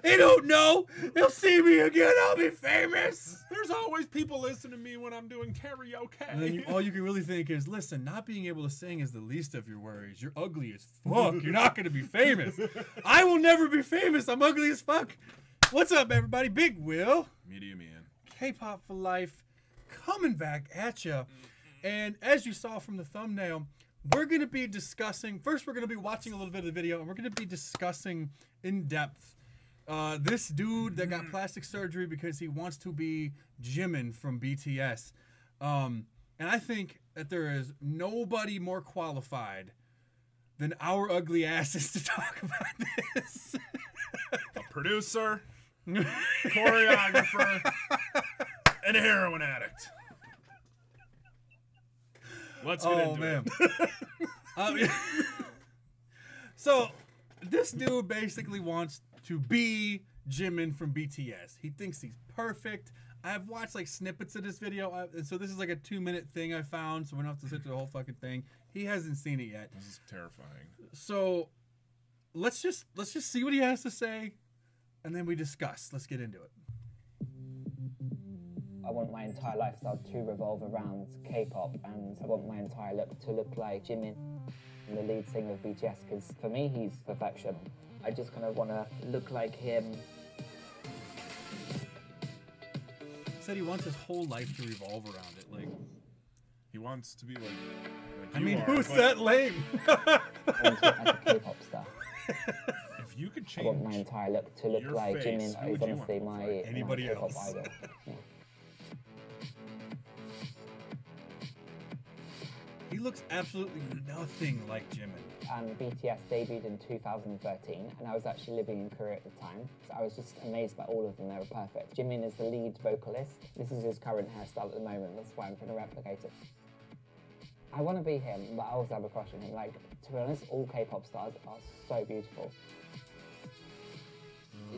They don't know. They'll see me again. I'll be famous. There's always people listening to me when I'm doing karaoke. And then all you can really think is, listen, not being able to sing is the least of your worries. You're ugly as fuck. You're not going to be famous. I will never be famous. I'm ugly as fuck. What's up, everybody? Big Will. Media Man. K-Pop for Life coming back at you. And as you saw from the thumbnail, we're going to be discussing, first we're going to be watching a little bit of the video, and we're going to be discussing in depth this dude that got plastic surgery because he wants to be Jimin from BTS. And I think that there is nobody more qualified than our ugly asses to talk about this. A producer, choreographer, and a heroin addict. Let's get into it. So, this dude basically wants to be Jimin from BTS. He thinks he's perfect. I've watched like snippets of this video, so this is like a 2-minute thing I found, so we don't have to sit through the whole fucking thing. He hasn't seen it yet. This is terrifying. So, let's just see what he has to say, and then we discuss. Let's get into it. I want my entire lifestyle to revolve around K-pop, and I want my entire look to look like Jimin, the lead singer of BTS, because for me, he's perfection. I just kind of want to look like him. Said he wants his whole life to revolve around it. Like, he wants to be like I mean, who's that lame? I want to look like a K-pop star. If you could I change want my entire look to look like face, Jimin. who He's would you honestly want to my look Anybody K-pop else? idol. Yeah. He looks absolutely nothing like Jimin. BTS debuted in 2013, and I was actually living in Korea at the time, so I was just amazed by all of them. They were perfect. Jimin is the lead vocalist. This is his current hairstyle at the moment. That's why I'm trying to replicate it. I want to be him, but I also have a crush on him. Like, to be honest, all K-pop stars are so beautiful.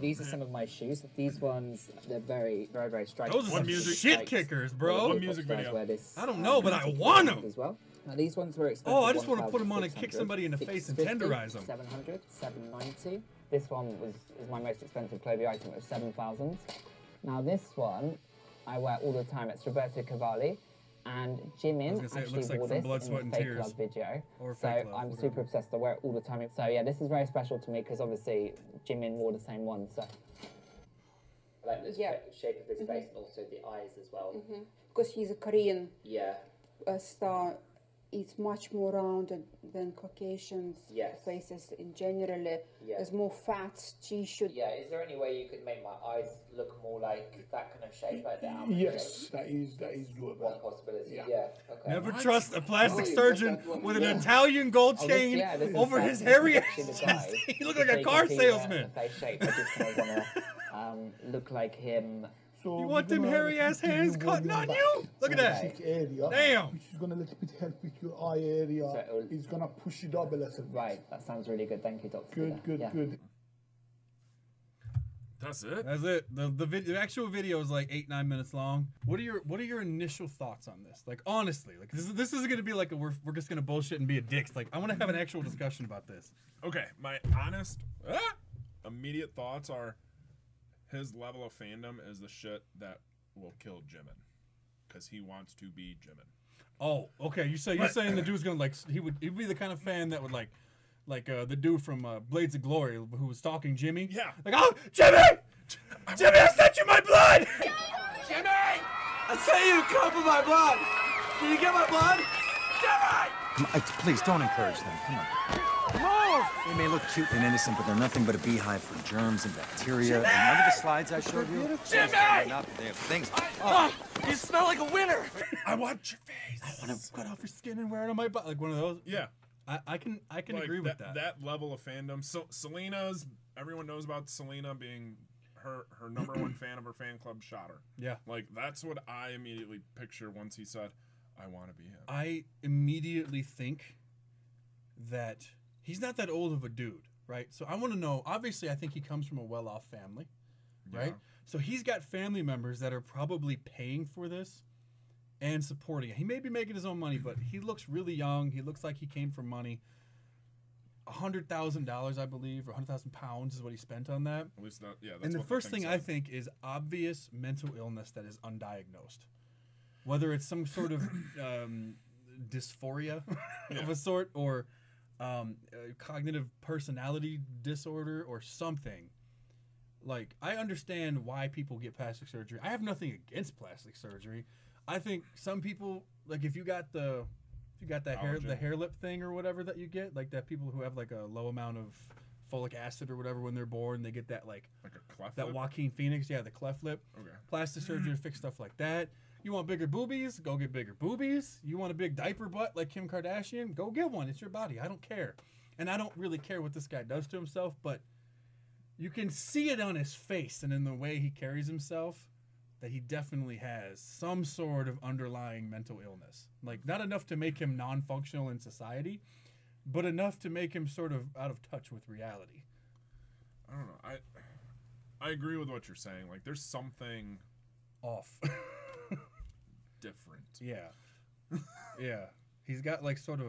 These are some of my shoes. These ones, they're very, very, very striking. Those are some shit kickers, bro. What music video? I don't know, but I want them. As well. Now, these ones were expensive. Oh, I just want to put them on and kick somebody in the face and tenderize them. 700, 790. This one is my most expensive clothing item. It was 7,000. Now this one, I wear all the time. It's Roberto Cavalli, and Jimin actually wore this in the Fake Love video. So I'm super obsessed. I wear it all the time. So yeah, this is very special to me because obviously Jimin wore the same one. So I like the shape of his face and also the eyes as well. Because he's a Korean star. It's much more rounded than Caucasians' faces in general. There's more fat, tissue. Yeah, is there any way you could make my eyes look more like that kind of shape, like that? Yes, that is doable. One possibility. Yeah. Okay. Never trust a plastic surgeon with an Italian gold chain over his hairy ass. He looked like a car salesman. Face shape. I just kind of want to look like him. So You want them hairy ass hands cutting on you? Look at that. Area, Damn. Which is going to little bit help with your eye area. So it's going to push it up a little bit. Right, that sounds really good. Thank you, Doctor. Good. That's it. That's it. The actual video is like 8-9 minutes long. What are your initial thoughts on this? Like, honestly, like this isn't gonna be like we're just gonna bullshit and be a dicks. Like, I want to have an actual discussion about this. Okay, my honest immediate thoughts are his level of fandom is the shit that will kill Jimin because he wants to be Jimin. Oh, okay. You're saying the dude's gonna like he'd be the kind of fan that would like the dude from Blades of Glory who was stalking Jimmy. Yeah. Like, oh, Jimmy! Jimmy, I sent you my blood! Jimmy! I sent you a cup of my blood! Did you get my blood? Jimmy! Please don't encourage them. Come on. Move! They may look cute and innocent, but they're nothing but a beehive for germs and bacteria. Remember the slides I showed you? Jimmy! They have things. You smell like a winner! I want your face. I want to cut off your skin and wear it on my butt. Like one of those. Yeah. I can like agree with that. That level of fandom. So Selena's, everyone knows about Selena being her number one fan of her fan club shot her. Yeah. Like, that's what I immediately picture once he said, I want to be him. I immediately think that he's not that old of a dude, right? So I want to know, obviously I think he comes from a well-off family, right? Yeah. So he's got family members that are probably paying for this and supporting it. He may be making his own money, but he looks really young. He looks like he came from money. $100,000, I believe, or 100,000 pounds is what he spent on that. At least that, yeah. That's And the what first thing said. I think is obvious mental illness that is undiagnosed, whether it's some sort of dysphoria of a sort, or cognitive personality disorder, or something. Like, I understand why people get plastic surgery. I have nothing against plastic surgery. I think some people, like, if you got that hair lip thing or whatever that you get, like that people who have like a low amount of folic acid or whatever when they're born, they get that like a cleft that lip? Joaquin Phoenix, the cleft lip. Okay. Plastic surgery to fix stuff like that. You want bigger boobies? Go get bigger boobies. You want a big diaper butt like Kim Kardashian? Go get one. It's your body. I don't care. And I don't really care what this guy does to himself, but you can see it on his face and in the way he carries himself that he definitely has some sort of underlying mental illness. Like, not enough to make him non-functional in society, but enough to make him sort of out of touch with reality. I don't know. I agree with what you're saying. Like, there's something off. Different. Yeah. Yeah. He's got like sort of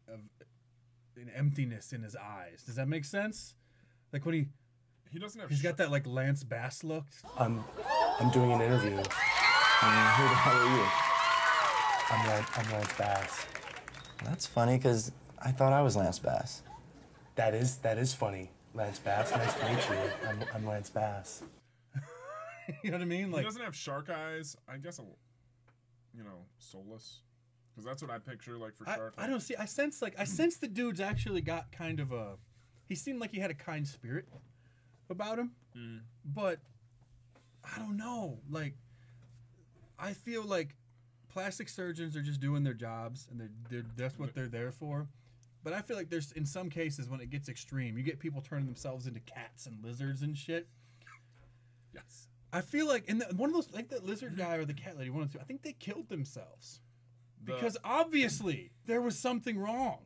an emptiness in his eyes. Does that make sense? Like when he doesn't have. He's got that like Lance Bass look. I'm doing an interview. Who the hell are you? I'm Lance Bass. That's funny because I thought I was Lance Bass. That is funny, Lance Bass. Nice to meet you. I'm Lance Bass. You know what I mean? Like, he doesn't have shark eyes. I guess, soulless. Because that's what I picture, like, for shark. I don't see. I sense the dude's actually got kind of a. He seemed like he had a kind spirit about him, but I don't know. Like, I feel like plastic surgeons are just doing their jobs, and that's what they're there for. But I feel like there's, in some cases, when it gets extreme, you get people turning themselves into cats and lizards and shit. Yes. I feel like one of those, like that lizard guy or the cat lady, one of the two, I think they killed themselves. Because obviously there was something wrong.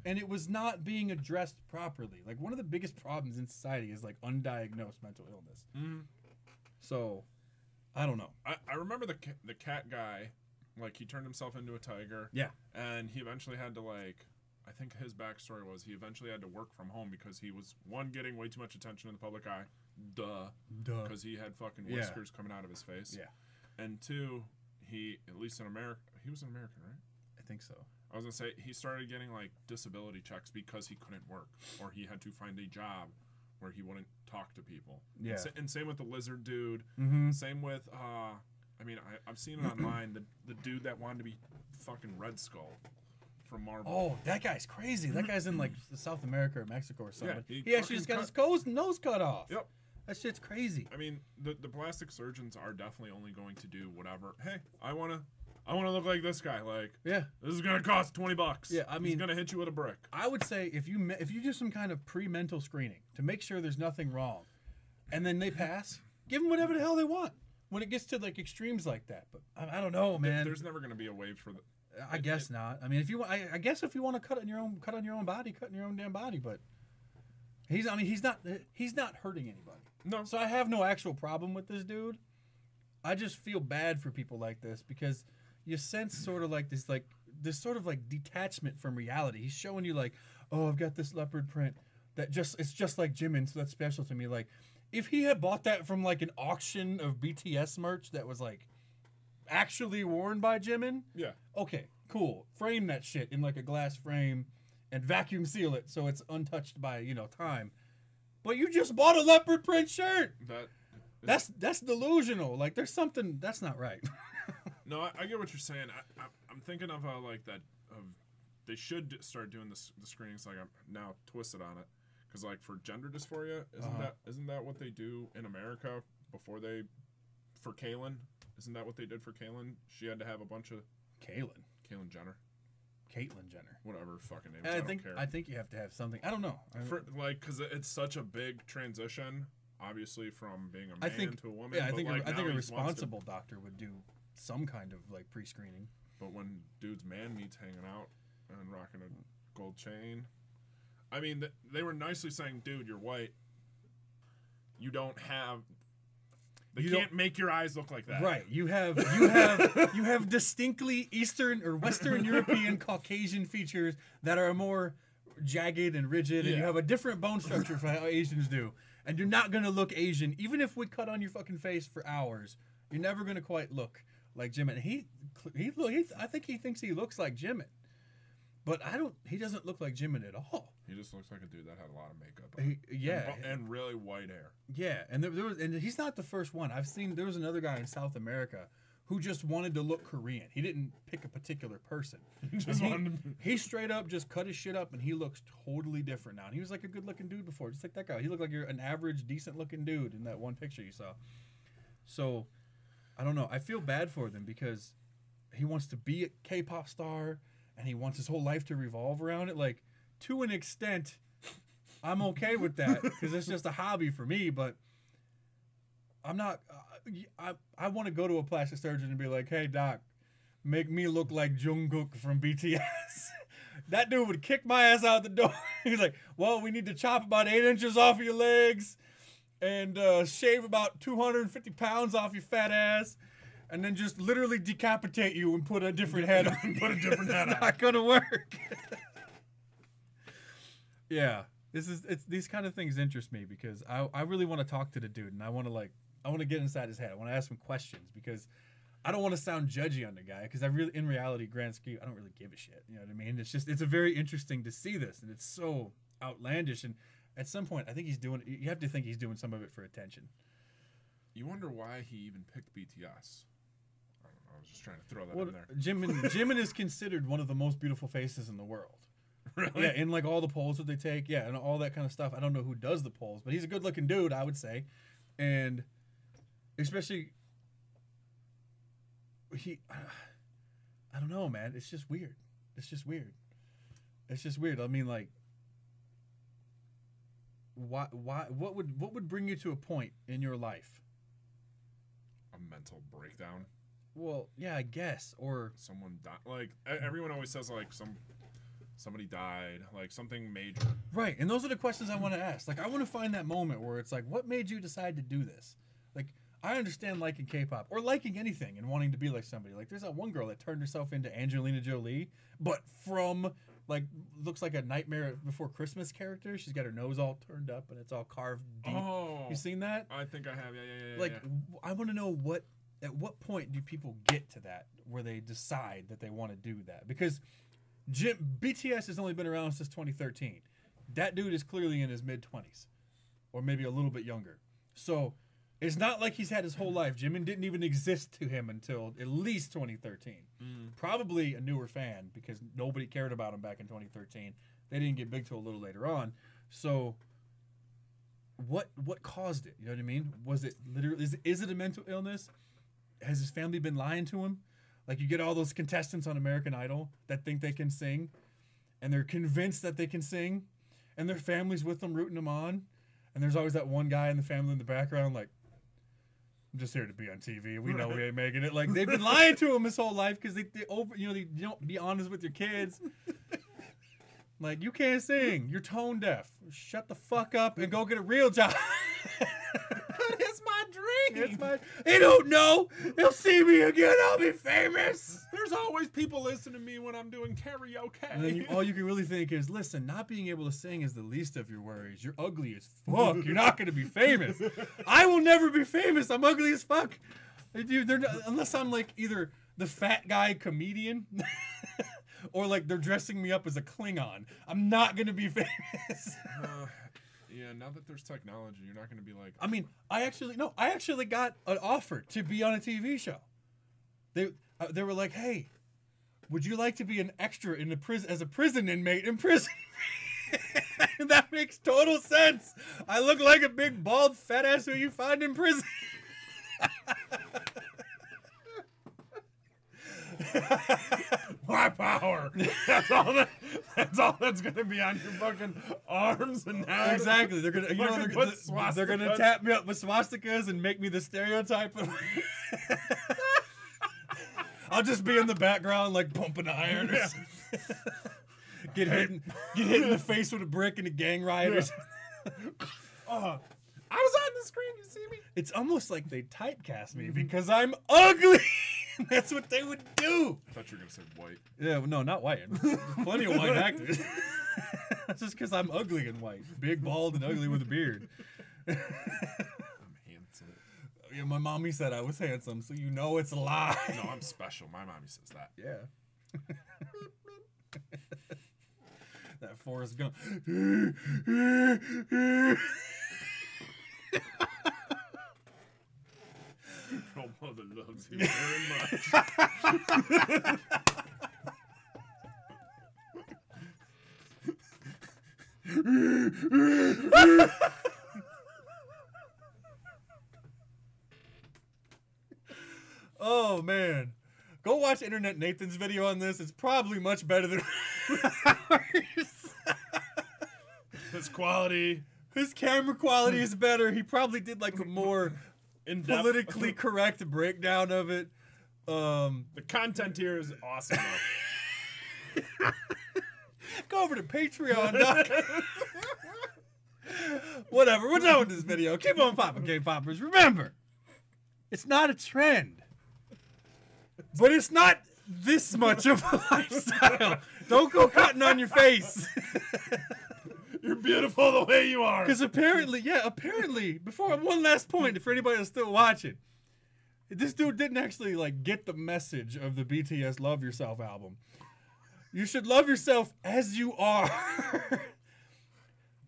And it was not being addressed properly. Like, one of the biggest problems in society is, like, undiagnosed mental illness. Mm-hmm. So, I don't know. I remember the cat guy, like, he turned himself into a tiger. Yeah. And he eventually had to, like, I think his backstory was he eventually had to work from home because he was, one, getting way too much attention in the public eye. Duh. Because he had fucking whiskers coming out of his face. Yeah. And two, he, at least in America, he was an American, right? I think so. I was going to say, he started getting, like, disability checks because he couldn't work. Or he had to find a job where he wouldn't talk to people. Yeah. And same with the lizard dude. Mm-hmm. Same with, I've seen it online, the dude that wanted to be fucking Red Skull from Marvel. Oh, that guy's crazy. That guy's in, like, South America or Mexico or something. Yeah, he actually just got his nose cut off. Yep. That shit's crazy. I mean, the plastic surgeons are definitely only going to do whatever. Hey, I want to look like this guy. Like, yeah, this is gonna cost $20. Yeah, I mean, he's gonna hit you with a brick. I would say if you do some kind of pre-mental screening to make sure there's nothing wrong, and then they pass, give them whatever the hell they want. When it gets to like extremes like that, but I don't know, man. There's never gonna be a wave for the. I guess not. I mean, if you, I guess if you want to cut on your own body, cut in your own damn body. But he's not hurting anybody. No. So I have no actual problem with this dude. I just feel bad for people like this because you sense sort of like this sort of like detachment from reality. He's showing you like, oh, I've got this leopard print that it's just like Jimin, so that's special to me. Like, if he had bought that from like an auction of BTS merch that was like actually worn by Jimin, yeah, okay, cool. Frame that shit in like a glass frame and vacuum seal it so it's untouched by time. But you just bought a leopard print shirt. That's delusional. Like, there's something that's not right. No, I get what you're saying. I'm thinking of like that. They should start doing the screenings. Like, I'm now twisted on it because like for gender dysphoria, isn't that what they do in America for Kaylin? Isn't that what they did for Kaylin? She had to have a bunch of Caitlyn Jenner. Caitlyn Jenner. Whatever fucking names. I don't care. I think you have to have something. I don't know. Because it's such a big transition, obviously, from being a man to a woman. Yeah, I think a responsible doctor would do some kind of like pre-screening. But when dude's man meat's hanging out and rocking a gold chain, I mean, they were nicely saying, dude, you're white. You don't have. They can't make your eyes look like that. Right. You have distinctly Eastern or Western European Caucasian features that are more jagged and rigid, and you have a different bone structure for how Asians do, and you're not gonna look Asian, even if we cut on your fucking face for hours. You're never gonna quite look like Jimin. I think he thinks he looks like Jimin, but I don't. He doesn't look like Jimin at all. He just looks like a dude that had a lot of makeup on. And really white hair. Yeah, and and he's not the first one. I've seen there was another guy in South America who just wanted to look Korean. He didn't pick a particular person. He straight up just cut his shit up, and he looks totally different now. And he was like a good-looking dude before, just like that guy. He looked like an average, decent-looking dude in that one picture you saw. So, I don't know. I feel bad for them because he wants to be a K-pop star, and he wants his whole life to revolve around it. Like, to an extent, I'm okay with that because it's just a hobby for me, but I'm not... I want to go to a plastic surgeon and be like, hey, doc, make me look like Jungkook from BTS. That dude would kick my ass out the door. He's like, well, we need to chop about 8 inches off of your legs and shave about 250 pounds off your fat ass and then just literally decapitate you and put a different head on. It's not going to work. Yeah. These kind of things interest me because I really want to talk to the dude, and I want to get inside his head. I want to ask him questions because I don't want to sound judgy on the guy because in reality, grand scheme, I don't really give a shit. You know what I mean? It's a very interesting to see this, and it's so outlandish. And at some point, I think you have to think he's doing some of it for attention. You wonder why he even picked BTS. I don't know. I was just trying to throw that in there. Jimin is considered one of the most beautiful faces in the world. Really? Yeah, in like all the polls that they take, and all that kind of stuff. I don't know who does the polls, but he's a good-looking dude, I would say, and especially I don't know, man. It's just weird. I mean, like, why? What would bring you to a point in your life? A mental breakdown. Well, yeah, I guess, or someone died. Like everyone always says, like somebody died, like something major. Right, and those are the questions I want to ask. Like, I want to find that moment where it's like, what made you decide to do this? Like, I understand liking K-pop or liking anything and wanting to be like somebody. Like, there's that one girl that turned herself into Angelina Jolie, but from, like, looks like a Nightmare Before Christmas character. She's got her nose all turned up and it's all carved deep. Oh. You seen that? I think I have, yeah. Like, I want to know at what point do people get to that where they decide that they want to do that? Because BTS has only been around since 2013. That dude is clearly in his mid-20s or maybe a little bit younger. So it's not like he's had his whole life. Jimin didn't even exist to him until at least 2013. Probably a newer fan because nobody cared about him back in 2013. They didn't get big till a little later on. So what caused it? You know what I mean? Was it literally, is it a mental illness? Has his family been lying to him? Like, you get all those contestants on American Idol that think they can sing, and they're convinced that they can sing, and their family's with them rooting them on, and there's always that one guy in the family in the background like, I'm just here to be on TV. We know we ain't making it. Like, they've been lying to him his whole life because they don't be honest with your kids. Like, you can't sing. You're tone deaf. Shut the fuck up and go get a real job. It's my dream. They don't know. They'll see me again. I'll be famous. There's always people listening to me when I'm doing karaoke. And then all you can really think is, listen, not being able to sing is the least of your worries. You're ugly as fuck. You're not going to be famous. I will never be famous. I'm ugly as fuck. Dude, unless I'm like either the fat guy comedian or like they're dressing me up as a Klingon, I'm not going to be famous. Yeah, now that there's technology, you're not going to be like... I mean, I actually got an offer to be on a TV show. They were like, hey, would you like to be an extra in the prison as a prison inmate in prison? That makes total sense. I look like a big, bald, fat ass who you find in prison. My power. That's all that's gonna be on your fucking arms and head. Exactly. They're gonna tap me up with swastikas and make me the stereotype of. I'll just be in the background like pumping iron. Yeah. Get hit in the face with a brick and a gang riot. Yeah. I was on the screen. You see me? It's almost like they typecast me because I'm ugly. That's what they would do. I thought you were gonna say white. Yeah, no, not white. There's plenty of white actors. That's just because I'm ugly and white. Big, bald, and ugly with a beard. I'm handsome. Yeah, my mommy said I was handsome, so you know it's a lie. No, I'm special. My mommy says that. Yeah. That Forrest Gump. Your mother loves you very much. Oh man, go watch Internet Nathan's video on this. It's probably much better than ours. His quality, his camera quality is better. He probably did like a more politically correct breakdown of it. The content here is awesome. Go over to Patreon. Whatever, we're done with this video. Keep on popping, K-Poppers. Remember, it's not a trend, but it's not this much of a lifestyle. Don't go cutting on your face. You're beautiful the way you are. Because apparently, before one last point, for anybody that's still watching, this dude didn't actually like get the message of the BTS Love Yourself album. You should love yourself as you are.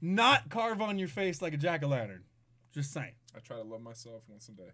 Not carve on your face like a jack-o'-lantern. Just saying. I try to love myself once a day.